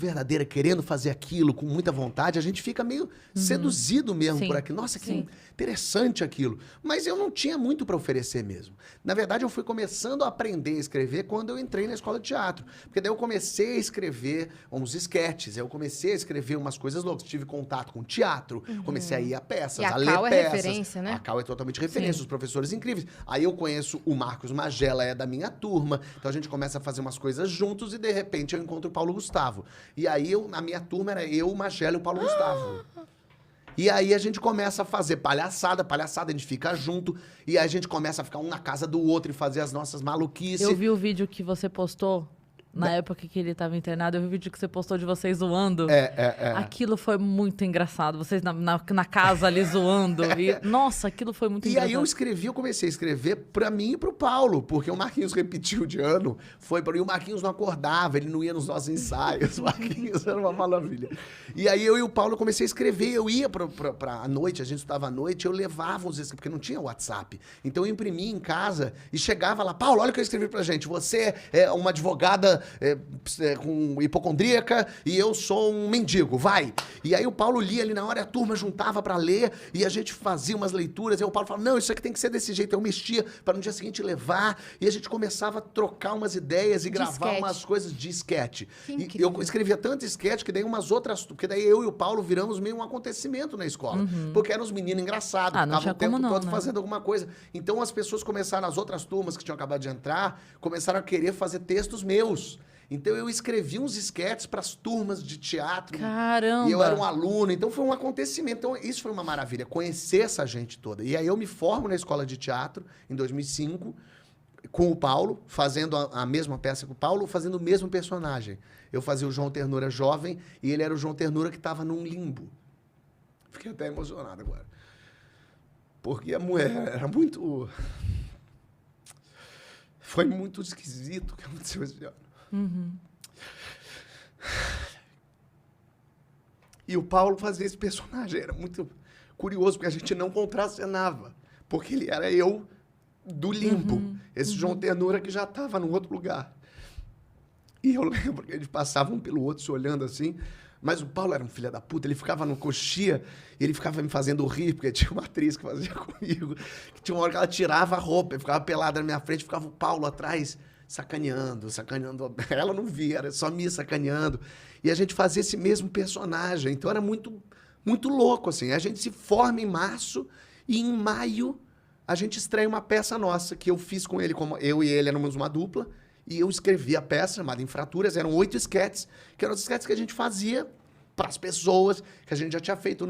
verdadeira, querendo fazer aquilo com muita vontade, a gente fica meio seduzido mesmo por aquilo. Nossa, que interessante aquilo. Mas eu não tinha muito para oferecer mesmo. Na verdade, eu fui começando a aprender a escrever quando eu entrei na escola de teatro. Porque daí eu comecei a escrever uns esquetes, eu comecei a escrever umas coisas loucas. Tive contato com teatro, comecei a ir a peças, a ler Cal é peças. referência, né? A Cal é totalmente referência, os professores incríveis. Aí eu conheço o Marcos Magela, é da minha turma. Então a gente começa a fazer umas coisas juntos e de repente eu encontro o Paulo Gustavo. E aí a minha turma era eu, o Magela e o Paulo Gustavo. E aí a gente começa a fazer palhaçada, a gente fica junto. E aí a gente começa a ficar um na casa do outro e fazer as nossas maluquices. Eu vi o vídeo que você postou na época que ele estava internado. Eu vi o vídeo que você postou de vocês zoando. Aquilo foi muito engraçado. Vocês na casa ali zoando. E, nossa, aquilo foi muito engraçado. E aí eu comecei a escrever pra mim e pro Paulo, porque o Marquinhos repetiu de ano, e o Marquinhos não acordava, ele não ia nos nossos ensaios, o Marquinhos era uma maravilha. E aí eu e o Paulo comecei a escrever, eu ia pra noite, a gente estudava à noite, eu levava os escritos, porque não tinha WhatsApp. Então eu imprimia em casa e chegava lá, Paulo, olha o que eu escrevi pra gente, você é uma advogada com hipocondríaca e eu sou um mendigo, vai. E aí o Paulo lia ali na hora, a turma juntava pra ler e a gente fazia umas leituras e o Paulo falava, não, isso aqui tem que ser desse jeito. Eu mexia para no dia seguinte levar e a gente começava a trocar umas ideias e gravar umas coisas de esquete. E eu escrevia tanto esquete que daí umas outras, porque daí eu e o Paulo viramos meio um acontecimento na escola, porque eram os meninos engraçados, ficavam o tempo todo fazendo alguma coisa. Então as pessoas começaram, as outras turmas que tinham acabado de entrar, começaram a querer fazer textos meus. Então eu escrevi uns esquetes para as turmas de teatro. Caramba! E eu era um aluno, então foi um acontecimento. Então isso foi uma maravilha, conhecer essa gente toda. E aí eu me formo na escola de teatro em 2005, com o Paulo, fazendo a mesma peça que o Paulo, fazendo o mesmo personagem. Eu fazia o João Ternura jovem e ele era o João Ternura que estava num limbo. Fiquei até emocionado agora. Porque a mulher era muito... Foi muito esquisito o que aconteceu esse ano. E o Paulo fazia esse personagem, era muito curioso, porque a gente não contracenava, porque ele era eu do limbo, esse João Ternura que já estava no outro lugar. E eu lembro que eles passavam pelo outro se olhando assim, mas o Paulo era um filho da puta, ele ficava no coxia, ele ficava me fazendo rir, porque tinha uma atriz que fazia comigo, que tinha uma hora que ela tirava a roupa, ficava pelada na minha frente, ficava o Paulo atrás, sacaneando. Ela não via, era só me sacaneando. E a gente fazia esse mesmo personagem. Então era muito, muito louco, assim. A gente se forma em março e em maio a gente estreia uma peça nossa que eu fiz com ele, como eu e ele éramos uma dupla, e eu escrevi a peça chamada Infraturas, eram 8 esquetes, que eram os esquetes que a gente fazia para as pessoas, que a gente já tinha feito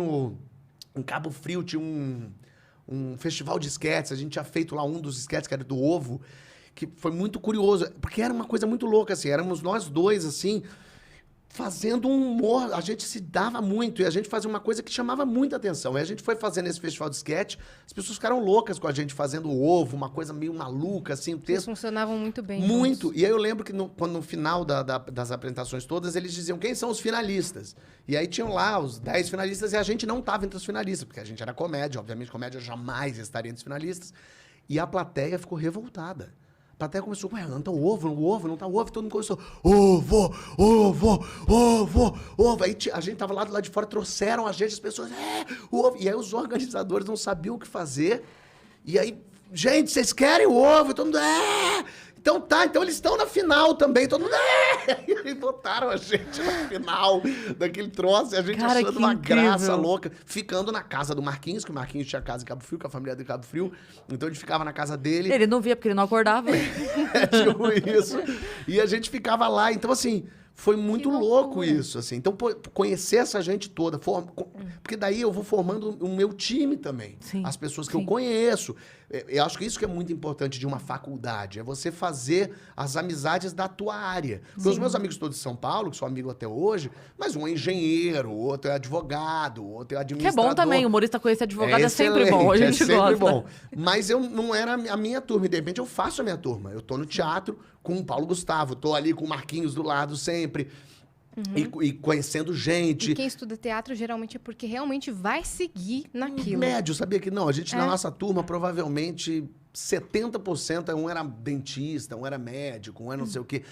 em Cabo Frio, tinha um festival de esquetes, a gente tinha feito lá um dos esquetes, que era do Ovo, que foi muito curioso, porque era uma coisa muito louca, assim, éramos nós dois, assim, fazendo um humor, a gente se dava muito, e a gente fazia uma coisa que chamava muita atenção, e a gente foi fazendo esse festival de sketch, as pessoas ficaram loucas com a gente fazendo o Ovo, uma coisa meio maluca, assim, o texto... Eles funcionavam muito bem. Muito, juntos. e aí eu lembro que quando no final das apresentações todas, eles diziam quem são os finalistas, e aí tinham lá os 10 finalistas, e a gente não estava entre os finalistas, porque a gente era comédia, obviamente comédia jamais estaria entre os finalistas, e a plateia ficou revoltada. A plateia começou, ué, não tá o ovo, não tá o ovo, todo mundo começou, ovo. Aí a gente tava lá do lado de fora, trouxeram a gente, as pessoas, o ovo. E aí os organizadores não sabiam o que fazer. E aí, gente, vocês querem o ovo? E todo mundo, Então tá, então eles estão na final também, todo mundo, E aí botaram a gente na final daquele troço, e a gente achando uma graça louca, ficando na casa do Marquinhos, que o Marquinhos tinha casa em Cabo Frio, com a família de Cabo Frio, então a gente ficava na casa dele. Ele não via porque ele não acordava. Tipo isso. E a gente ficava lá, então assim... Foi muito louco isso, assim. Então, conhecer essa gente toda, porque daí eu vou formando o meu time também. Sim, as pessoas que eu conheço. Eu acho que isso que é muito importante de uma faculdade, é você fazer as amizades da tua área. Porque os meus amigos todos de São Paulo, que sou amigo até hoje, mas um é engenheiro, outro é advogado, outro é administrador. Que é bom também, humorista conhecer advogado é sempre bom, a gente sempre gosta. Bom. Mas eu não era a minha turma, e de repente eu faço a minha turma. Eu tô no teatro com o Paulo Gustavo, tô ali com o Marquinhos do lado sempre, e conhecendo gente. E quem estuda teatro geralmente é porque realmente vai seguir naquilo. Médio, sabia que não? A gente, na nossa turma, provavelmente 70% um era dentista, um era médico, um era não sei o quê.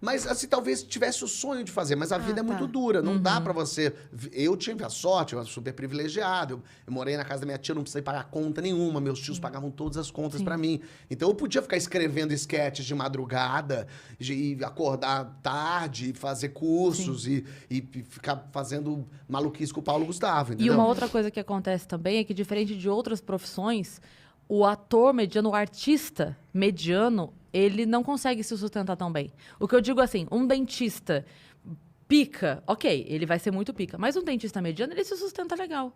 Mas assim, talvez tivesse o sonho de fazer, mas a vida é muito dura, não dá pra você... Eu tive a sorte, eu era super privilegiado, eu morei na casa da minha tia, não precisei pagar conta nenhuma, meus tios pagavam todas as contas pra mim. Então eu podia ficar escrevendo esquetes de madrugada, e acordar tarde, fazer cursos e ficar fazendo maluquice com o Paulo Gustavo, entendeu? E uma outra coisa que acontece também é que, diferente de outras profissões, o ator mediano, o artista mediano, ele não consegue se sustentar tão bem. O que eu digo assim, um dentista pica, ok, ele vai ser muito pica, mas um dentista mediano, ele se sustenta legal.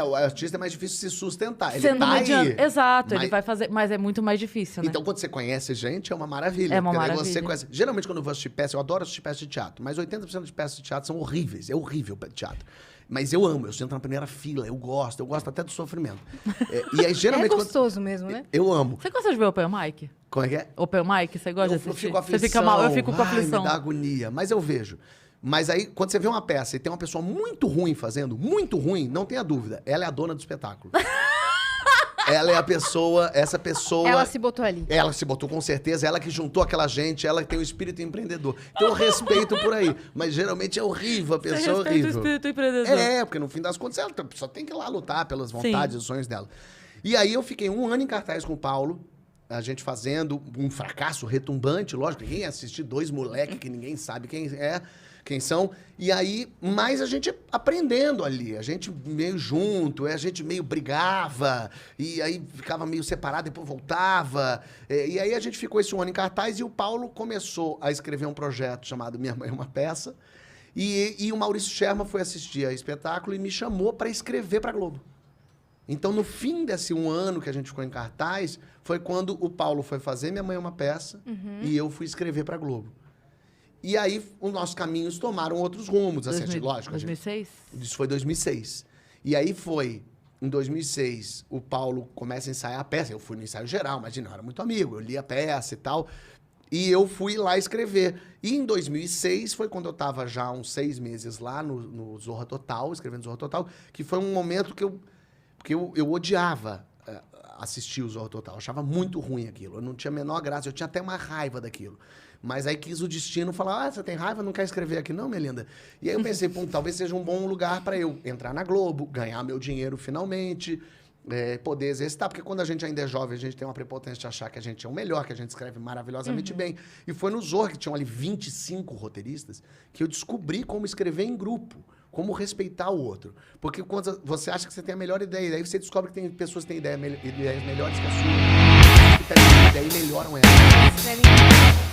O artista é mais difícil se sustentar. Ele Sendo tá mediano, aí, exato, ele vai fazer, mas é muito mais difícil, né? Então, quando você conhece gente, é uma maravilha. É uma porque maravilha. Você conhece... Geralmente, quando eu vou assistir peça, eu adoro assistir peça de teatro, mas 80% de peças de teatro são horríveis. É horrível o teatro. Mas eu amo, eu sento na primeira fila, eu gosto até do sofrimento. E aí, geralmente... É gostoso mesmo, né? Eu amo. Você gosta de ver Open Mic? Como é que é? Open Mic, você gosta de assistir? Eu fico aflição. Você fica mal, eu fico com aflição. Me dá agonia, mas eu vejo. Mas aí, quando você vê uma peça e tem uma pessoa muito ruim fazendo, muito ruim, não tenha dúvida, ela é a dona do espetáculo. Ela é essa pessoa... Ela se botou ali. Ela se botou, com certeza. Ela que juntou aquela gente, ela que tem o espírito empreendedor. Então, eu respeito por aí. Mas, geralmente, é horrível, a pessoa é horrível. O espírito empreendedor. Porque, no fim das contas, ela só tem que ir lá lutar pelas vontades e os sonhos dela. E aí, eu fiquei 1 ano em cartaz com o Paulo, a gente fazendo um fracasso retumbante, lógico. Ninguém ia assistir 2 moleques que ninguém sabe quem são. E aí, mais a gente aprendendo ali, a gente meio junto, a gente meio brigava, e aí ficava meio separado, depois voltava. E aí a gente ficou esse 1 ano em cartaz e o Paulo começou a escrever um projeto chamado Minha Mãe é uma Peça. E o Maurício Sherman foi assistir a espetáculo e me chamou para escrever para Globo. Então, no fim desse 1 ano que a gente ficou em cartaz, foi quando o Paulo foi fazer Minha Mãe é uma Peça e eu fui escrever para Globo. E aí, os nossos caminhos tomaram outros rumos. Assim, lógico. 2006? Isso foi 2006. E aí em 2006, o Paulo começa a ensaiar a peça. Eu fui no ensaio geral, imagina, eu era muito amigo. Eu li a peça e tal. E eu fui lá escrever. E em 2006 foi quando eu estava já uns 6 meses lá no Zorra Total, escrevendo Zorra Total, que foi um momento que eu odiava assistir o Zorra Total. Eu achava muito ruim aquilo. Eu não tinha a menor graça. Eu tinha até uma raiva daquilo. Mas aí quis o destino falar, você tem raiva, não quer escrever aqui não, minha linda? E aí eu pensei, talvez seja um bom lugar para eu entrar na Globo, ganhar meu dinheiro finalmente, poder exercitar. Porque quando a gente ainda é jovem, a gente tem uma prepotência de achar que a gente é o melhor, que a gente escreve maravilhosamente bem. E foi no Zorra, que tinham ali 25 roteiristas, que eu descobri como escrever em grupo. Como respeitar o outro. Porque quando você acha que você tem a melhor ideia, aí você descobre que tem pessoas que têm ideias melhores que a sua. Que têm ideia e melhoram ela.